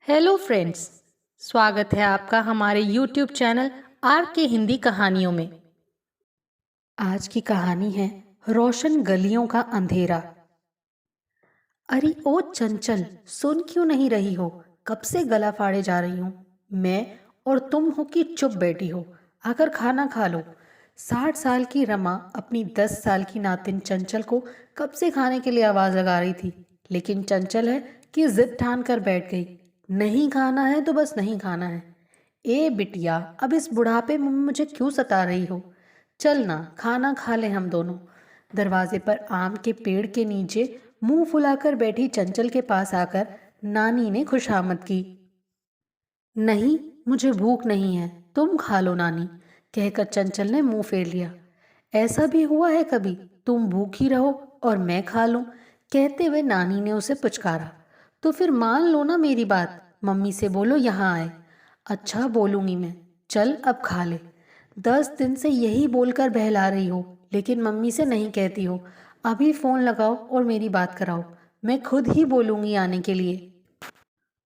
Hello friends. स्वागत है आपका हमारे यूट्यूब चैनल आर के हिंदी कहानियों में। आज की कहानी है रोशन गलियों का अंधेरा। अरे ओ चंचल, सुन क्यों नहीं रही हो? कब से गला फाड़े जा रही हूँ मैं, और तुम हो कि चुप बैठी हो? आकर खाना खा लो। 60 साल की रमा अपनी 10 साल की नातिन चंचल को कब से खाने के लिए आवाज लगा रही थी, लेकिन चंचल है कि जिद ठान कर बैठ गई। नहीं खाना है तो बस नहीं खाना है। ए बिटिया, अब इस बुढ़ापे में मुझे क्यों सता रही हो? चल ना, खाना खा ले हम दोनों। दरवाजे पर आम के पेड़ के नीचे मुंह फुलाकर बैठी चंचल के पास आकर नानी ने खुशामद की। नहीं, मुझे भूख नहीं है, तुम खा लो नानी, कहकर चंचल ने मुंह फेर लिया। ऐसा भी हुआ है कभी, तुम भूखी रहो और मैं खा लूं? कहते हुए नानी ने उसे पुचकारा। तो फिर मान लो ना मेरी बात, मम्मी से बोलो यहाँ आए। अच्छा, बोलूंगी मैं, चल अब खा ले। 10 दिन से यही बोलकर बहला रही हो, लेकिन मम्मी से नहीं कहती हो। अभी फोन लगाओ और मेरी बात कराओ, मैं खुद ही बोलूंगी आने के लिए।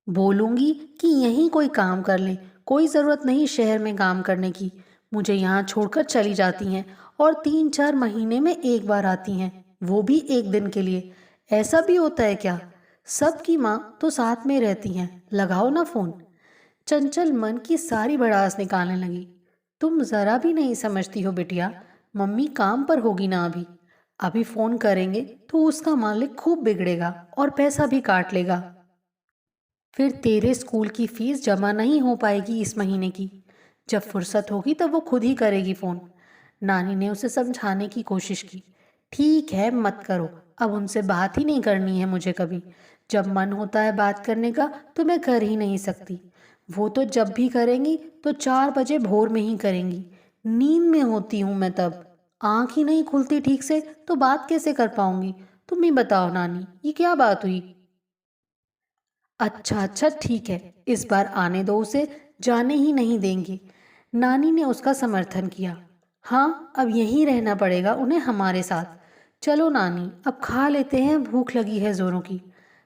बोलूंगी कि यहीं कोई काम कर लें, कोई ज़रूरत नहीं शहर में काम करने की। मुझे यहाँ छोड़कर चली जाती हैं और 3-4 महीने में एक बार आती हैं, वो भी एक दिन के लिए। ऐसा भी होता है क्या? सबकी माँ तो साथ में रहती हैं, लगाओ ना फ़ोन। चंचल मन की सारी भड़ास निकालने लगी। तुम ज़रा भी नहीं समझती हो बिटिया, मम्मी काम पर होगी ना अभी। अभी फ़ोन करेंगे तो उसका मालिक खूब बिगड़ेगा और पैसा भी काट लेगा। फिर तेरे स्कूल की फीस जमा नहीं हो पाएगी इस महीने की। जब फुर्सत होगी तब वो खुद ही करेगी फ़ोन। नानी ने उसे समझाने की कोशिश की। ठीक है, मत करो, अब उनसे बात ही नहीं करनी है मुझे कभी। जब मन होता है बात करने का तो मैं कर ही नहीं सकती। वो तो जब भी करेंगी तो 4 बजे भोर में ही करेंगी। नींद में होती हूँ मैं तब, आँख ही नहीं खुलती ठीक से, तो बात कैसे कर पाऊंगी? तुम ही बताओ नानी, ये क्या बात हुई? अच्छा अच्छा, ठीक है, इस बार आने दो उसे, जाने ही नहीं देंगे। नानी ने उसका समर्थन किया। हाँ, अब यहीं रहना पड़ेगा उन्हें हमारे साथ। चलो नानी, अब खा लेते हैं, भूख लगी है जोरों की।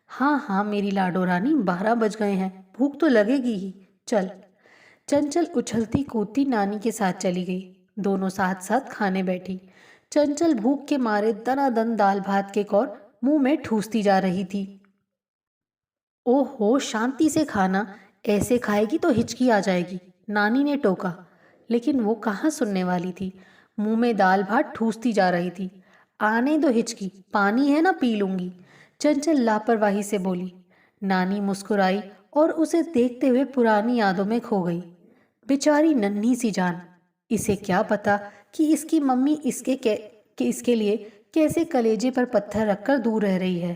हाँ हाँ मेरी लाडो रानी, 12 बज गए हैं, भूख तो लगेगी ही। चल। चंचल उछलती कूदती नानी के साथ चली गई। दोनों साथ साथ खाने बैठी। चंचल भूख के मारे दनादन दाल भात के कौर मुंह में ठूसती जा रही थी। ओहो, शांति से खाना, ऐसे खाएगी तो हिचकी आ जाएगी, नानी ने टोका। लेकिन वो कहाँ सुनने वाली थी, मुंह में दाल भात ठूसती जा रही थी। आने दो हिचकी, पानी है ना, पी लूंगी, चंचल लापरवाही से बोली। नानी मुस्कुराई और उसे देखते हुए पुरानी यादों में खो गई। बेचारी नन्ही सी जान, इसे क्या पता कि इसकी मम्मी कि इसके लिए कैसे कलेजे पर पत्थर रखकर दूर रह रही है।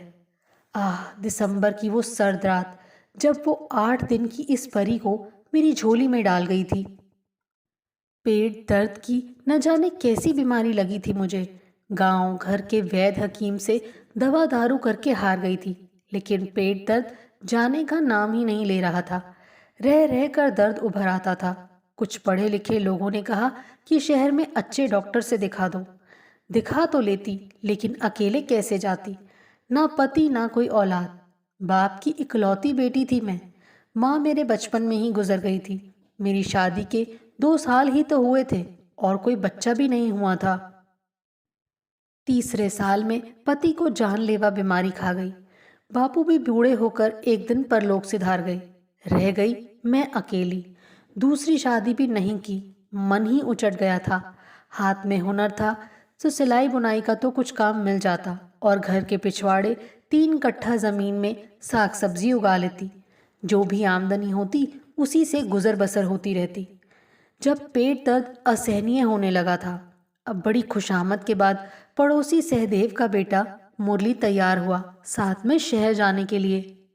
दिसंबर की वो सर्द रात, जब वो 8 दिन की इस परी को मेरी झोली में डाल गई थी। पेट दर्द की न जाने कैसी बीमारी लगी थी मुझे। गांव घर के वैद्य हकीम से दवा दारू करके हार गई थी, लेकिन पेट दर्द जाने का नाम ही नहीं ले रहा था। रह रह कर दर्द उभर आता था। कुछ पढ़े लिखे लोगों ने कहा कि शहर में अच्छे डॉक्टर से दिखा दो। दिखा तो लेती, लेकिन अकेले कैसे जाती? ना पति ना कोई औलाद, बाप की इकलौती बेटी थी मैं। माँ मेरे बचपन में ही गुजर गई थी। मेरी शादी के 2 साल ही तो हुए थे और कोई बच्चा भी नहीं हुआ था। तीसरे साल में पति को जानलेवा बीमारी खा गई। बापू भी बूढ़े होकर एक दिन परलोक सिधार गए। रह गई मैं अकेली। दूसरी शादी भी नहीं की, मन ही उचट गया था। हाथ में हुनर था तो सिलाई बुनाई का तो कुछ काम मिल जाता और घर के पिछवाड़े 3 कट्ठा जमीन में साग सब्जी उगा लेती। जो भी आमदनी होती उसी से गुजर बसर होती रहती। जब पेट दर्द असहनीय होने लगा था, अब बड़ी खुशामद के बाद पड़ोसी सहदेव का बेटा मुरली तैयार हुआ साथ में शहर जाने के लिए।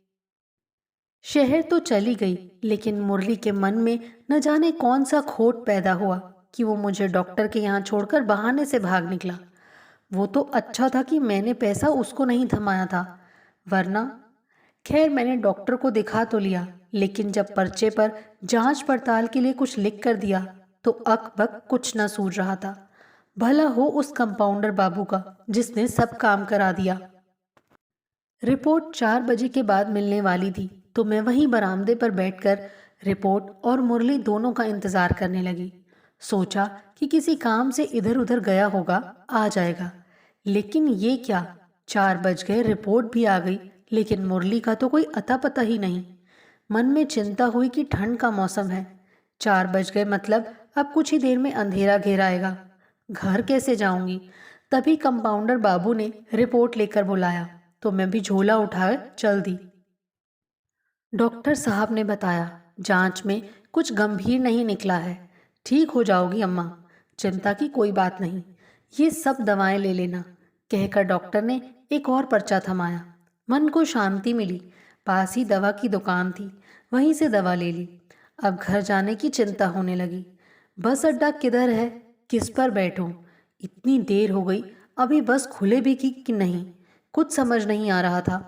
शहर तो चली गई, लेकिन मुरली के मन में न जाने कौन सा खोट पैदा हुआ कि वो मुझे डॉक्टर के यहाँ छोड़कर बहाने से भाग निकला। वो तो अच्छा था कि मैंने पैसा उसको नहीं थमाया था, वरना। खैर, मैंने डॉक्टर को दिखा तो लिया, लेकिन जब पर्चे पर जांच पड़ताल के लिए कुछ लिख कर दिया तो अक बक कुछ न सूझ रहा था। भला हो उस कंपाउंडर बाबू का जिसने सब काम करा दिया। रिपोर्ट 4 बजे के बाद मिलने वाली थी, तो मैं वहीं बरामदे पर बैठकर रिपोर्ट और मुरली दोनों का इंतज़ार करने लगी। सोचा कि किसी काम से इधर उधर गया होगा, आ जाएगा। लेकिन ये क्या, 4 बज गए, रिपोर्ट भी आ गई, लेकिन मुरली का तो कोई अता पता ही नहीं। मन में चिंता हुई कि ठंड का मौसम है, 4 बज गए मतलब अब कुछ ही देर में अंधेरा घेर आएगा। घर कैसे जाऊंगी? तभी कंपाउंडर बाबू ने रिपोर्ट लेकर बुलाया तो मैं भी झोला उठाकर चल दी। डॉक्टर साहब ने बताया, जांच में कुछ गंभीर नहीं निकला है, ठीक हो जाओगी अम्मा, चिंता की कोई बात नहीं, ये सब दवाएं ले लेना, कहकर डॉक्टर ने एक और पर्चा थमाया। मन को शांति मिली। पास ही दवा की दुकान थी, वहीं से दवा ले ली। अब घर जाने की चिंता होने लगी। बस अड्डा किधर है, किस पर बैठूं? इतनी देर हो गई, अभी बस खुले भी की कि नहीं, कुछ समझ नहीं आ रहा था।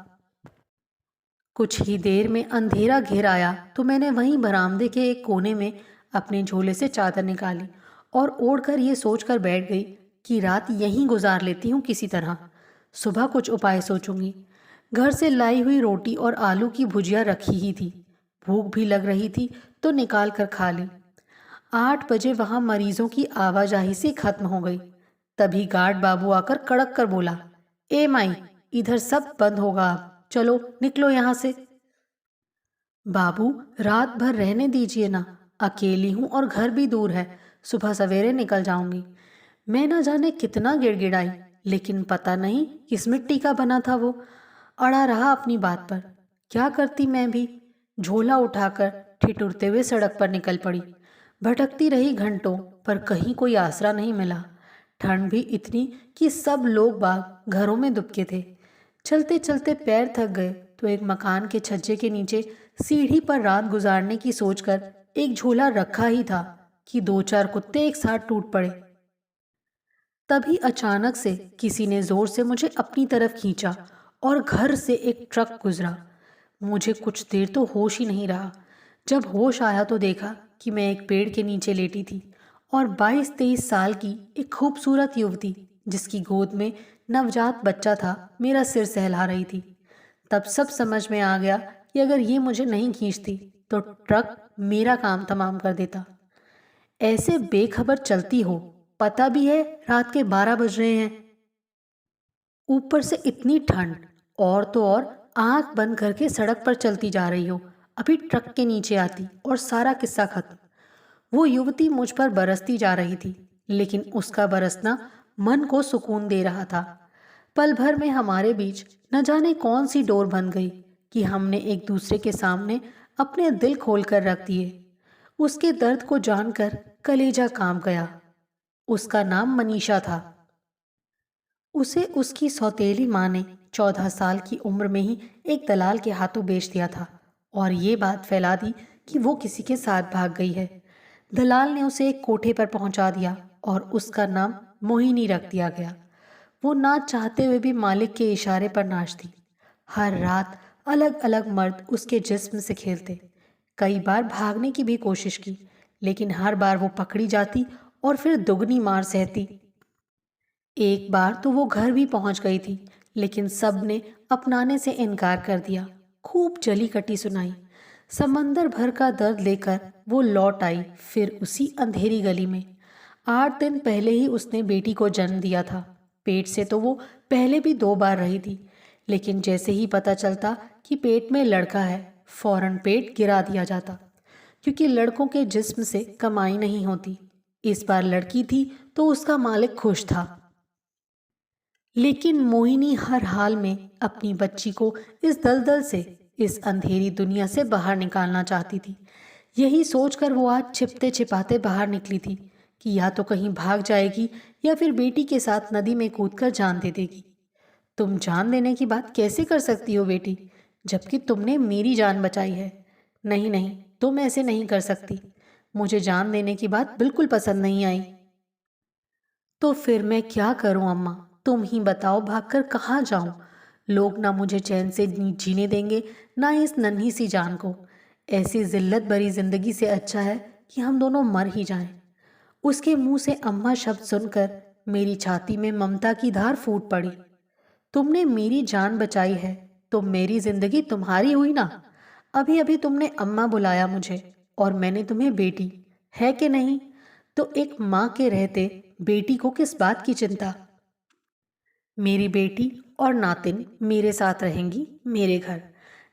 कुछ ही देर में अंधेरा घेर आया तो मैंने वहीं बरामदे के एक कोने में अपने झोले से चादर निकाली और ओढ़कर ये सोचकर बैठ गई कि रात यहीं गुजार लेती हूँ किसी तरह, सुबह कुछ उपाय सोचूंगी। घर से लाई हुई रोटी और आलू की भुजिया रखी ही थी, भूख भी लग रही थी तो निकाल कर खा ली। 8 बजे वहां मरीजों की आवाजाही से खत्म हो गई। तभी गार्ड बाबू आकर कड़क कर बोला, ए माई, इधर सब बंद होगा, अब चलो निकलो यहां से। बाबू, रात भर रहने दीजिए ना, अकेली हूं और घर भी दूर है, सुबह सवेरे निकल जाऊंगी। मैं न जाने कितना गिड़गिड़ाई, लेकिन पता नहीं किस मिट्टी का बना था वो, अड़ा रहा अपनी बात पर। क्या करती मैं भी, झोला उठाकर ठिठुरते हुए सड़क पर निकल पड़ी। भटकती रही घंटों, पर कहीं कोई आसरा नहीं मिला। ठंड भी इतनी कि सब लोग बाग घरों में दुबके थे। चलते चलते पैर थक गए तो एक मकान के छज्जे के नीचे सीढ़ी पर रात गुजारने की सोचकर एक झोला रखा ही था कि 2-4 कुत्ते एक साथ टूट पड़े। तभी अचानक से किसी ने जोर से मुझे अपनी तरफ खींचा और घर से एक ट्रक गुजरा। मुझे कुछ देर तो होश ही नहीं रहा। जब होश आया तो देखा कि मैं एक पेड़ के नीचे लेटी थी और 22-23 साल की एक खूबसूरत युवती, जिसकी गोद में नवजात बच्चा था, मेरा सिर सहला रही थी। तब सब समझ में आ गया कि अगर ये मुझे नहीं खींचती तो ट्रक मेरा काम तमाम कर देता। ऐसे बेखबर चलती हो, पता भी है रात के 12 बज रहे हैं, ऊपर से इतनी ठंड, और तो और आंख बंद करके सड़क पर चलती जा रही हो, अभी ट्रक के नीचे आती और सारा किस्सा खत्म। वो युवती मुझ पर बरसती जा रही थी, लेकिन उसका बरसना मन को सुकून दे रहा था। पल भर में हमारे बीच न जाने कौन सी डोर बन गई कि हमने एक दूसरे के सामने अपने दिल खोल कर रख दिए। उसके दर्द को जानकर कलेजा कांप गया। उसका नाम मनीषा था। उसे उसकी सौतेली माँ ने 14 साल की उम्र में ही एक दलाल के हाथों बेच दिया था और ये बात फैला दी कि वो किसी के साथ भाग गई है। दलाल ने उसे एक कोठे पर पहुंचा दिया और उसका नाम मोहिनी रख दिया गया। वो ना चाहते हुए भी मालिक के इशारे पर नाचती। हर रात अलग अलग मर्द उसके जिस्म से खेलते। कई बार भागने की भी कोशिश की, लेकिन हर बार वो पकड़ी जाती और फिर दुगनी मार सहती। एक बार तो वो घर भी पहुंच गई थी, लेकिन सब ने अपनाने से इनकार कर दिया। खूब जली कटी सुनाई। समंदर भर का दर्द लेकर वो लौट आई, फिर उसी अंधेरी गली में। 8 दिन पहले ही उसने बेटी को जन्म दिया था। पेट से तो वो पहले भी 2 बार रही थी, लेकिन जैसे ही पता चलता कि पेट में लड़का है, फौरन पेट गिरा दिया जाता, क्योंकि लड़कों के जिस्म से कमाई नहीं होती। इस बार लड़की थी तो उसका मालिक खुश था, लेकिन मोहिनी हर हाल में अपनी बच्ची को इस दलदल से, इस अंधेरी दुनिया से बाहर निकालना चाहती थी। यही सोचकर वो आज छिपते छिपाते बाहर निकली थी कि या तो कहीं भाग जाएगी या फिर बेटी के साथ नदी में कूदकर जान दे देगी। तुम जान देने की बात कैसे कर सकती हो बेटी, जबकि तुमने मेरी जान बचाई है। नहीं नहीं, तुम ऐसे नहीं कर सकती। मुझे जान देने की बात बिल्कुल पसंद नहीं आई। तो फिर मैं क्या करूं अम्मा, तुम ही बताओ, भागकर कहाँ जाऊं? लोग ना मुझे चैन से जीने देंगे, ना इस नन्ही सी जान को। ऐसी जिल्लत भरी जिंदगी से अच्छा है कि हम दोनों मर ही जाएं। उसके मुंह से अम्मा शब्द सुनकर मेरी छाती में ममता की धार फूट पड़ी। तुमने मेरी जान बचाई है तो मेरी जिंदगी तुम्हारी हुई ना। अभी अभी तुमने अम्मा बुलाया मुझे और मैंने तुम्हें बेटी, है कि नहीं? तो एक माँ के रहते बेटी को किस बात की चिंता? मेरी बेटी और नातिन मेरे साथ रहेंगी मेरे घर।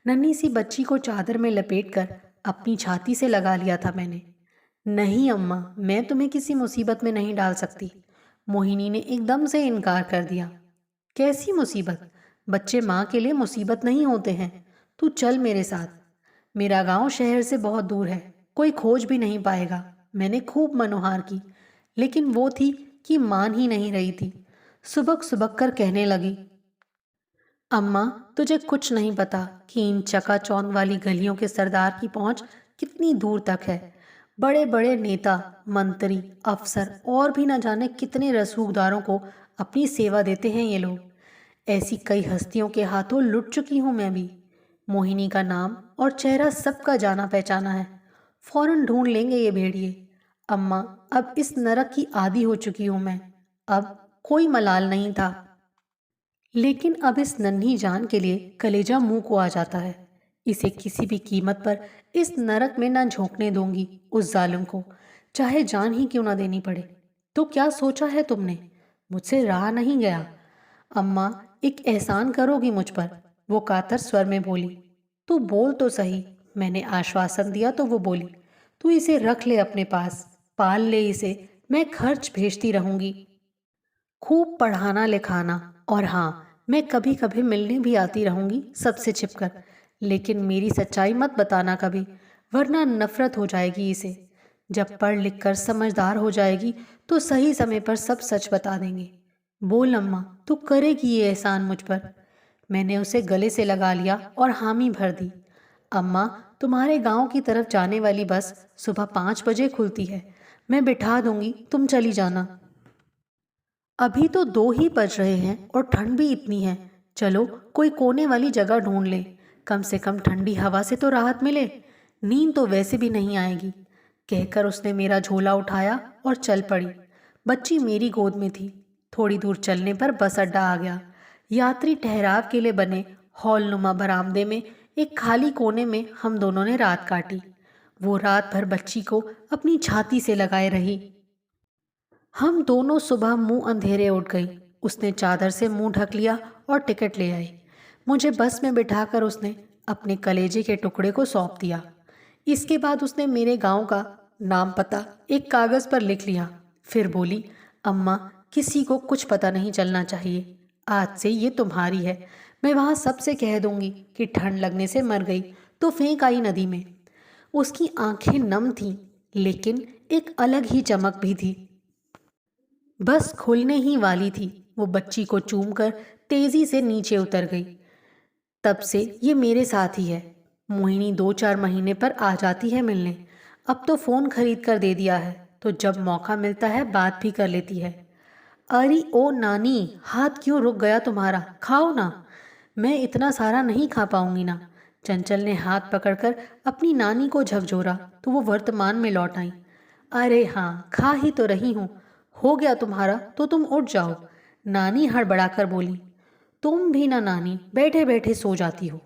नन्ही सी बच्ची को चादर में लपेटकर अपनी छाती से लगा लिया था मैंने। नहीं अम्मा, मैं तुम्हें किसी मुसीबत में नहीं डाल सकती। मोहिनी ने एकदम से इनकार कर दिया। कैसी मुसीबत? बच्चे माँ के लिए मुसीबत नहीं होते हैं। तू चल मेरे साथ। मेरा गांव शहर से बहुत दूर है, कोई खोज भी नहीं पाएगा। मैंने खूब मनोहार की, लेकिन वो थी कि मान ही नहीं रही थी। सुबक सुबक कर कहने लगी, अम्मा तुझे कुछ नहीं पता कि इन चकाचौंध वाली गलियों के सरदार की पहुंच कितनी दूर तक है। बड़े बड़े नेता, मंत्री, अफसर और भी न जाने कितने रसूखदारों को अपनी सेवा देते हैं ये लोग। ऐसी कई हस्तियों के हाथों लुट चुकी हूं मैं भी। मोहिनी का नाम और चेहरा सबका जाना पहचाना है। फौरन ढूंढ लेंगे ये भेड़िए। अम्मा, अब इस नरक की आदी हो चुकी हूं मैं। अब कोई मलाल नहीं था, लेकिन अब इस नन्ही जान के लिए कलेजा मुंह को आ जाता है। इसे किसी भी कीमत पर इस नरक में ना झोंकने दूंगी उस जालिम को, चाहे जान ही क्यों ना देनी पड़े। तो क्या सोचा है तुमने? मुझसे रहा नहीं गया। अम्मा, एक एहसान करोगी मुझ पर? वो कातर स्वर में बोली। तू बोल तो सही। मैंने आश्वासन दिया तो वो बोली, तू इसे रख ले अपने पास, पाल ले इसे, मैं खर्च भेजती रहूंगी। खूब पढ़ाना लिखाना, और हाँ, मैं कभी कभी मिलने भी आती रहूंगी सबसे छिपकर। लेकिन मेरी सच्चाई मत बताना कभी, वरना नफरत हो जाएगी इसे। जब पढ़ लिख कर समझदार हो जाएगी तो सही समय पर सब सच बता देंगे। बोल अम्मा, तू करेगी ये एहसान मुझ पर? मैंने उसे गले से लगा लिया और हामी भर दी। अम्मा, तुम्हारे गांव की तरफ जाने वाली बस सुबह 5 बजे खुलती है। मैं बिठा दूंगी, तुम चली जाना। अभी तो 2 ही बज रहे हैं और ठंड भी इतनी है। चलो कोई कोने वाली जगह ढूंढ ले, कम से कम ठंडी हवा से तो राहत मिले। नींद तो वैसे भी नहीं आएगी। कहकर उसने मेरा झोला उठाया और चल पड़ी। बच्ची मेरी गोद में थी। थोड़ी दूर चलने पर बस अड्डा आ गया। यात्री ठहराव के लिए बने हॉल नुमा बरामदे में एक खाली कोने में हम दोनों ने रात काटी। वो रात भर बच्ची को अपनी छाती से लगाए रही। हम दोनों सुबह मुंह अंधेरे उठ गई। उसने चादर से मुंह ढक लिया और टिकट ले आई। मुझे बस में बिठाकर उसने अपने कलेजे के टुकड़े को सौंप दिया। इसके बाद उसने मेरे गांव का नाम पता एक कागज़ पर लिख लिया। फिर बोली, अम्मा, किसी को कुछ पता नहीं चलना चाहिए। आज से ये तुम्हारी है। मैं वहाँ सबसे कह दूंगी कि ठंड लगने से मर गई तो फेंक आई नदी में। उसकी आंखें नम थीं, लेकिन एक अलग ही चमक भी थी। बस खुलने ही वाली थी। वो बच्ची को चूमकर तेजी से नीचे उतर गई। तब से ये मेरे साथ ही है। मोहिनी 2-4 महीने पर आ जाती है मिलने। अब तो फ़ोन खरीद कर दे दिया है, तो जब मौका मिलता है बात भी कर लेती है। अरे ओ नानी, हाथ क्यों रुक गया तुम्हारा? खाओ ना। मैं इतना सारा नहीं खा पाऊंगी ना। चंचल ने हाथ पकड़कर अपनी नानी को झकझोरा तो वो वर्तमान में लौट आई। अरे हाँ, खा ही तो रही हूँ। हो गया तुम्हारा तो तुम उठ जाओ। नानी हड़बड़ाकर बोली। तुम भी ना नानी, बैठे बैठे सो जाती हो।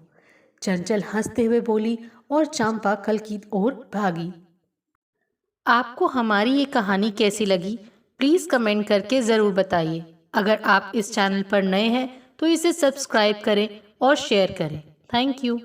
चंचल हंसते हुए बोली और चांपा कल की ओर भागी। आपको हमारी ये कहानी कैसी लगी, प्लीज़ कमेंट करके ज़रूर बताइए। अगर आप इस चैनल पर नए हैं तो इसे सब्सक्राइब करें और शेयर करें। Thank you.